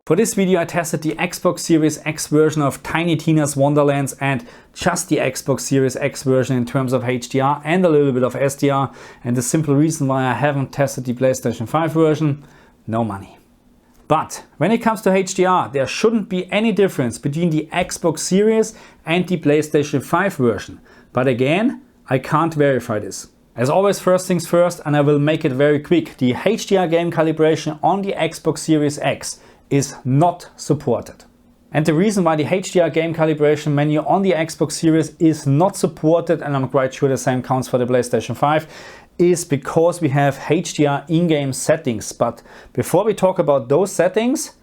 For this video I tested the Xbox Series X version of Tiny Tina's Wonderlands and just the Xbox Series X version in terms of HDR and a little bit of SDR, and the simple reason why I haven't tested the PlayStation 5 version: no money. But when it comes to HDR, there shouldn't be any difference between the Xbox Series and the PlayStation 5 version. But again, I can't verify this. As always, first things first, and I will make it very quick. The HDR game calibration on the Xbox Series X is not supported. And the reason why the HDR game calibration menu on the Xbox Series is not supported, and I'm quite sure the same counts for the PlayStation 5, is because we have HDR in-game settings. But before we talk about those settings,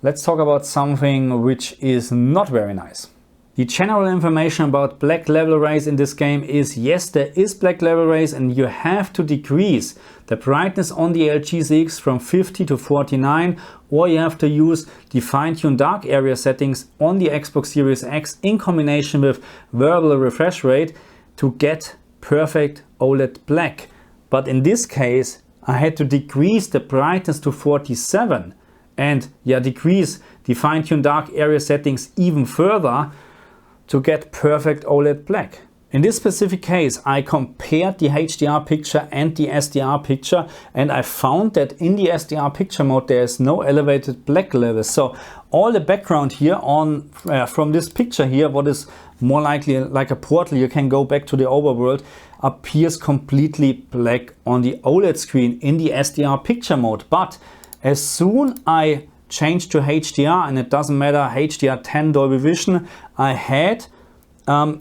let's talk about something which is not very nice. The general information about black level rays in this game is, yes, there is black level rays, and you have to decrease the brightness on the LGCX from 50 to 49, or you have to use the fine-tune dark area settings on the Xbox Series X in combination with variable refresh rate to get perfect OLED black. But in this case, I had to decrease the brightness to 47 and decrease the fine-tune dark area settings even further to get perfect OLED black. In this specific case, I compared the HDR picture and the SDR picture, and I found that in the SDR picture mode there is no elevated black level. So all the background here on from this picture here, what is more likely like a portal, you can go back to the overworld, appears completely black on the OLED screen in the SDR picture mode. But as soon I change to HDR, and it doesn't matter, HDR10 Dolby Vision, I had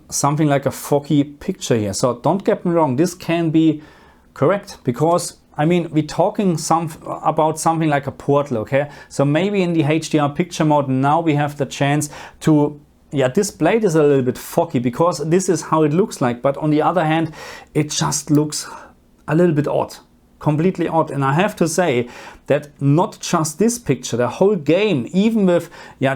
something like a foggy picture here. So don't get me wrong, this can be correct, because I mean, we're talking about something like a portal, okay? So maybe in the HDR picture mode now we have the chance to display this a little bit foggy, because this is how it looks like. But on the other hand, it just looks a little bit odd. Completely odd. And I have to say that not just this picture, the whole game, even with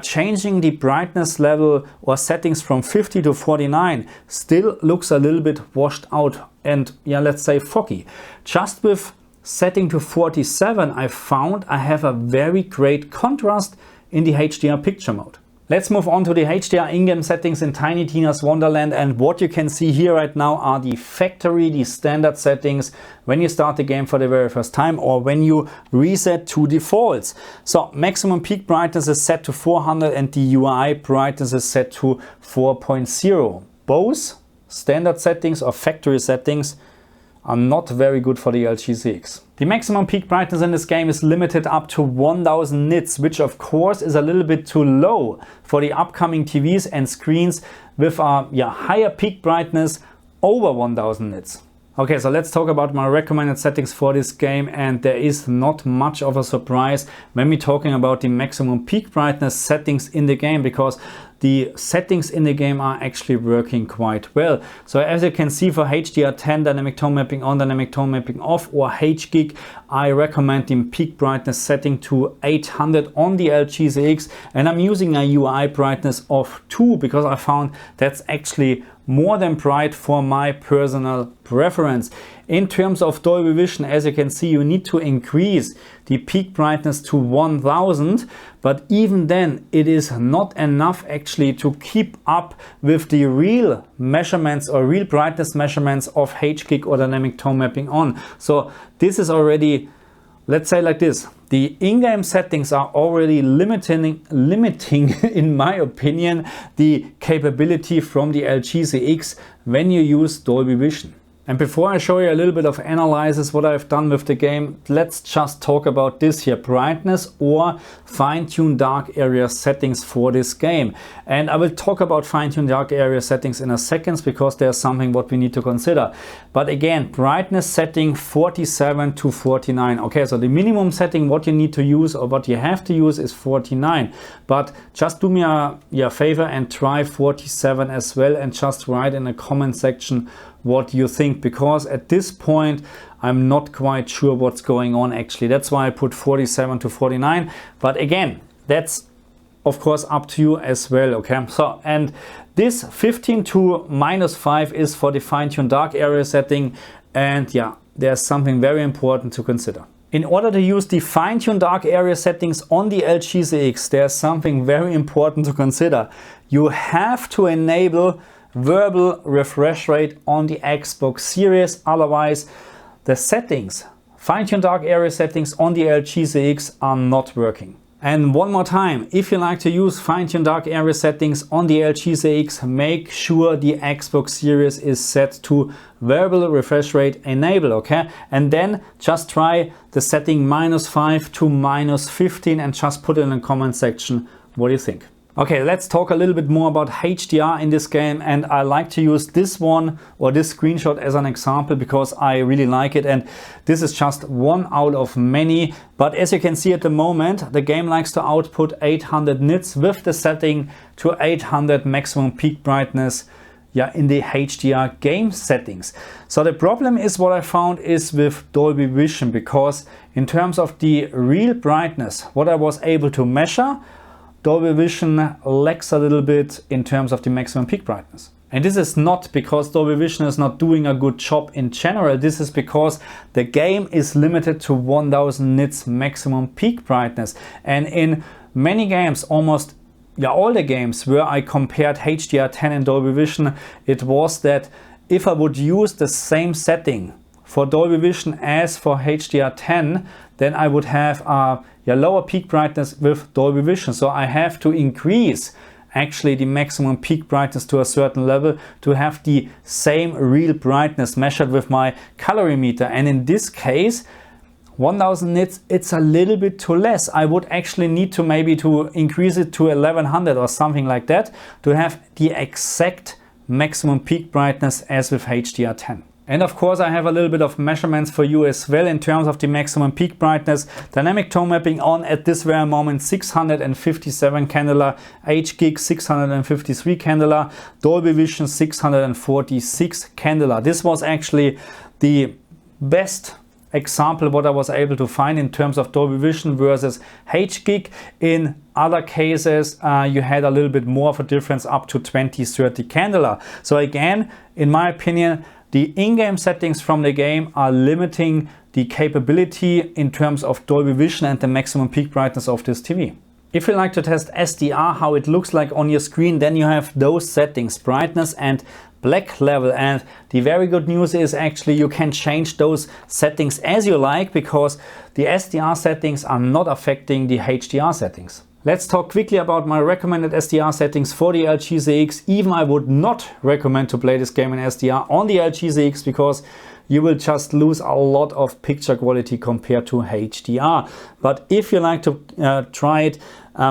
changing the brightness level or settings from 50 to 49, still looks a little bit washed out and let's say foggy. Just with setting to 47, I found I have a very great contrast in the HDR picture mode. Let's move on to the HDR in-game settings in Tiny Tina's Wonderland, and what you can see here right now are the factory, the standard settings when you start the game for the very first time or when you reset to defaults. So maximum peak brightness is set to 400 and the UI brightness is set to 4.0. Both standard settings or factory settings are not very good for the LGCX. The maximum peak brightness in this game is limited up to 1000 nits, which of course is a little bit too low for the upcoming TVs and screens with a higher peak brightness over 1000 nits. Okay, so let's talk about my recommended settings for this game, and there is not much of a surprise when we're talking about the maximum peak brightness settings in the game, because the settings in the game are actually working quite well. So as you can see, for HDR10 dynamic tone mapping on, dynamic tone mapping off, or HGIG, I recommend the peak brightness setting to 800 on the LGCX, and I'm using a UI brightness of 2 because I found that's actually more than bright for my personal preference. In terms of Dolby Vision, as you can see, you need to increase the peak brightness to 1000, but even then it is not enough actually to keep up with the real measurements or real brightness measurements of HGIG or dynamic tone mapping on. So this is already, let's say like this, the in-game settings are already limiting in my opinion the capability from the LGCX when you use Dolby Vision. And before I show you a little bit of analysis what I've done with the game, let's just talk about this here, brightness or fine-tune dark area settings for this game. And I will talk about fine-tune dark area settings in a second, because there's something what we need to consider. But again, brightness setting 47 to 49. Okay, so the minimum setting what you need to use or what you have to use is 49. But just do me a favor and try 47 as well, and just write in the comment section what you think, because at this point I'm not quite sure what's going on actually. That's why I put 47 to 49. But again, that's of course up to you as well. Okay, so and this 15 to -5 is for the fine-tune dark area setting, and there's something very important to consider. In order to use the fine-tuned dark area settings on the LGCX, there's something very important to consider. You have to enable variable refresh rate on the Xbox Series, otherwise the settings, fine-tuned dark area settings on the LGCX are not working. And one more time, if you like to use fine-tuned dark area settings on the LGCX, make sure the Xbox Series is set to variable refresh rate enable, okay? And then just try the setting -5 to -15 and just put it in the comment section what do you think. Okay, let's talk a little bit more about HDR in this game, and I like to use this one or this screenshot as an example because I really like it, and this is just one out of many. But as you can see at the moment, the game likes to output 800 nits with the setting to 800 maximum peak brightness, yeah, in the HDR game settings. So the problem is, what I found is with Dolby Vision, because in terms of the real brightness, what I was able to measure, Dolby Vision lacks a little bit in terms of the maximum peak brightness. And this is not because Dolby Vision is not doing a good job in general. This is because the game is limited to 1000 nits maximum peak brightness. And in many games, almost all the games where I compared HDR10 and Dolby Vision, it was that if I would use the same setting for Dolby Vision as for HDR10, then I would have a lower peak brightness with Dolby Vision. So I have to increase actually the maximum peak brightness to a certain level to have the same real brightness measured with my colorimeter. And in this case, 1000 nits, it's a little bit too less. I would actually need to maybe to increase it to 1100 or something like that to have the exact maximum peak brightness as with HDR10. And of course I have a little bit of measurements for you as well in terms of the maximum peak brightness. Dynamic tone mapping on at this very moment 657 candela, HGig 653 candela, Dolby Vision 646 candela. This was actually the best example what I was able to find in terms of Dolby Vision versus HGig. In other cases you had a little bit more of a difference, up to 20-30 candela. So again, in my opinion, the in-game settings from the game are limiting the capability in terms of Dolby Vision and the maximum peak brightness of this TV. If you like to test SDR, how it looks like on your screen, then you have those settings, brightness and black level. And the very good news is actually you can change those settings as you like, because the SDR settings are not affecting the HDR settings. Let's talk quickly about my recommended SDR settings for the LGCX. Even I would not recommend to play this game in SDR on the LGCX because you will just lose a lot of picture quality compared to HDR. But if you like to try it,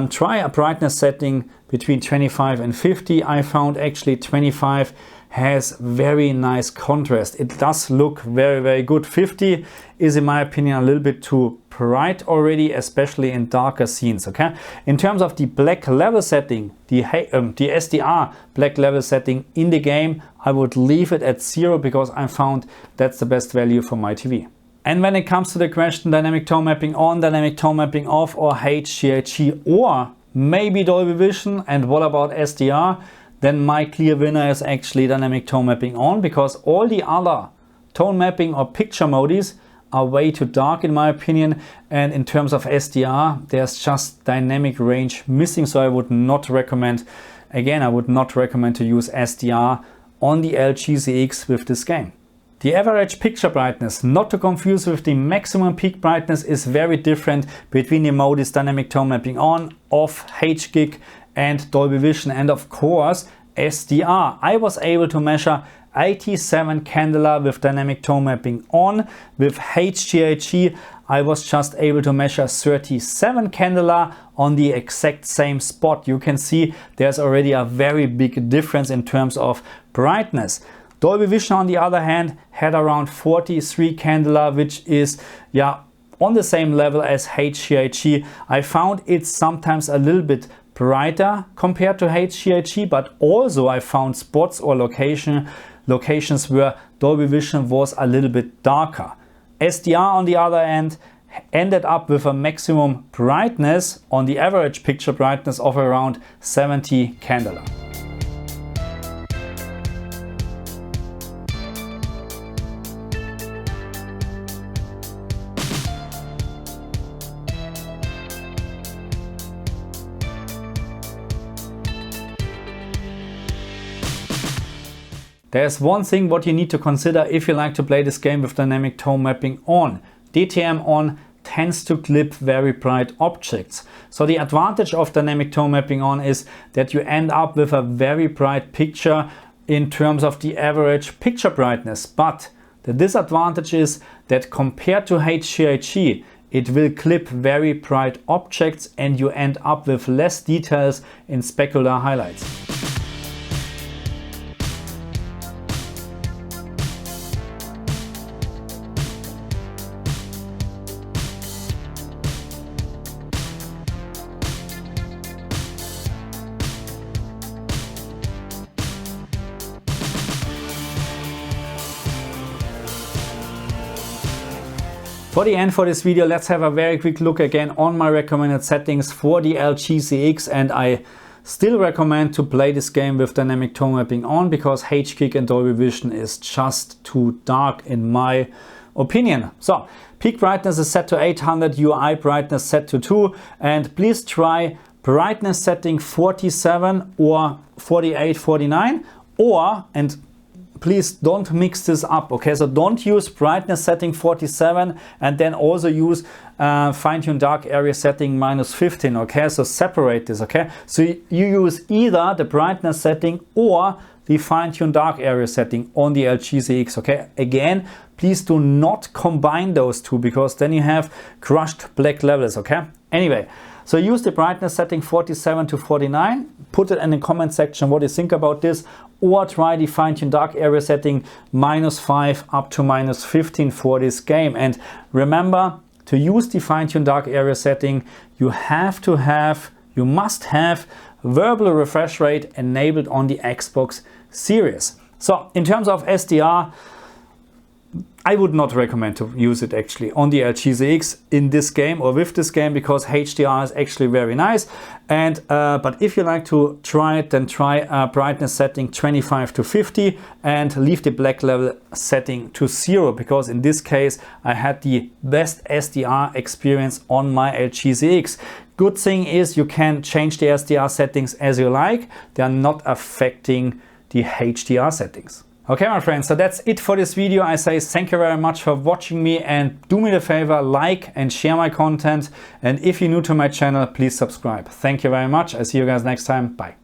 try a brightness setting between 25 and 50. I found actually 25 has very nice contrast. It does look very, very good. 50 is, in my opinion, a little bit too bright already, especially in darker scenes. Okay. In terms of the black level setting, the SDR black level setting in the game, I would leave it at 0 because I found that's the best value for my TV. And when it comes to the question dynamic tone mapping on, dynamic tone mapping off, or HDR or maybe Dolby Vision, and what about SDR? Then my clear winner is actually dynamic tone mapping on, because all the other tone mapping or picture modes are way too dark in my opinion. And in terms of SDR, there's just dynamic range missing. So I would not recommend, again, I would not recommend to use SDR on the LGCX with this game. The average picture brightness, not to confuse with the maximum peak brightness, is very different between the modes dynamic tone mapping on, off, HGig and Dolby Vision, and of course SDR. I was able to measure 87 candela with dynamic tone mapping on. With HDR I was just able to measure 37 candela on the exact same spot. You can see there's already a very big difference in terms of brightness. Dolby Vision on the other hand had around 43 candela, which is on the same level as HDR. I found it's sometimes a little bit brighter compared to HDR, but also I found spots or locations where Dolby Vision was a little bit darker. SDR on the other end ended up with a maximum brightness on the average picture brightness of around 70 candela. there's one thing what you need to consider if you like to play this game with dynamic tone mapping on. DTM on tends to clip very bright objects. So the advantage of dynamic tone mapping on is that you end up with a very bright picture in terms of the average picture brightness. But the disadvantage is that compared to HDR, it will clip very bright objects and you end up with less details in specular highlights. For the end for this video, let's have a very quick look again on my recommended settings for the LGCX, and I still recommend to play this game with dynamic tone mapping on because HKIC and Dolby Vision is just too dark in my opinion. So peak brightness is set to 800, UI brightness set to 2, and please try brightness setting 47 or 48, 49, or, and please don't mix this up, okay? So don't use brightness setting 47 and then also use fine-tune dark area setting -15, okay? So separate this, okay? So you use either the brightness setting or the fine-tune dark area setting on the LGCX, okay? Again, please do not combine those two because then you have crushed black levels, okay? Anyway, so use the brightness setting 47 to 49. Put it in the comment section what you think about this, or try the fine-tune dark area setting -5 up to -15 for this game. And remember, to use the fine-tune dark area setting, you must have verbal refresh rate enabled on the Xbox Series. So in terms of SDR, I would not recommend to use it actually on the LGCX in this game or with this game because HDR is actually very nice. And but if you like to try it, then try a brightness setting 25 to 50 and leave the black level setting to 0 because in this case I had the best SDR experience on my LGCX. Good thing is you can change the SDR settings as you like. They are not affecting the HDR settings. Okay, my friends, so that's it for this video. I say thank you very much for watching me, and do me the favor, like and share my content. And if you're new to my channel, please subscribe. Thank you very much. I see you guys next time. Bye.